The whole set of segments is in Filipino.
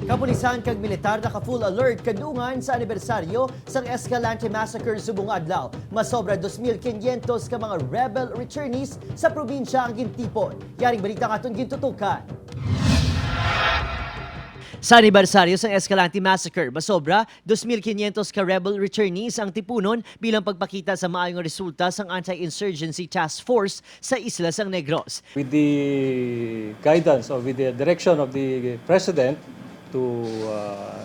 Kapulisan kag militar naka-full alert kadungan sa anibersaryo sang Escalante massacre subong adlaw. Masobra 2,500 ka mga rebel returnees sa probinsya ang gintipon. Yaring balita katon gintutukan. Sa anibersaryo sa Escalante massacre, masobra 2,500 ka rebel returnees ang tipunon bilang pagpakita sa maayong resulta sang anti-insurgency task force sa Isla Sang Negros. With the guidance or with the direction of the President to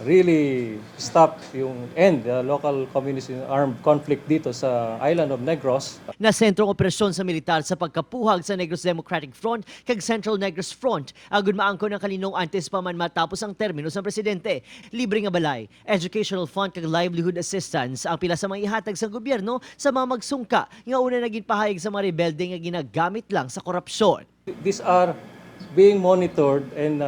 really stop yung end the local communist armed conflict dito sa island of Negros. Na sentrong operasyon sa militar sa pagkapuhag sa Negros Democratic Front kag Central Negros Front agud maangko ng kaninong antes pa man matapos ang termino sa presidente. Libre nga balay, educational fund kag livelihood assistance ang pila sa mga ihatag sa gobyerno sa mga magsungka nga una naging pahayag sa mga rebelde nga ginagamit lang sa korupsyon. These are being monitored and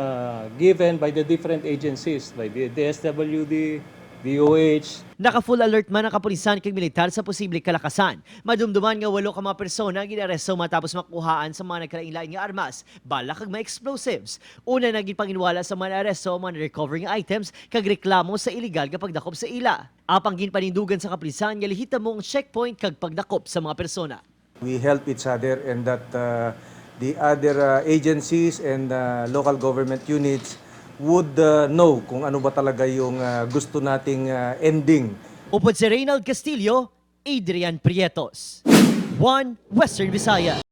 given by the different agencies, by the DSWD, DOH. Naka-full alert man ang kapulisan kag militar sa posibleng kalakasan. Madumduman nga 8 ka mga persona ginaresto matapos makuhaan sa mga nagkalain-lain nga armas, bala kag mga explosives. Una naging panginwala sa mga aresto mga recovering items kag reklamo sa illegal nga pagdakop sa ila. Apang ginpanindugan sa kapulisan nga lihita mo ang checkpoint kag pagdakop sa mga persona. We help each other and that the other agencies and local government units would know kung ano ba talaga yung gusto nating ending. Upod si Reynald Castillo, Adrian Prietos. 1 Western Visayas.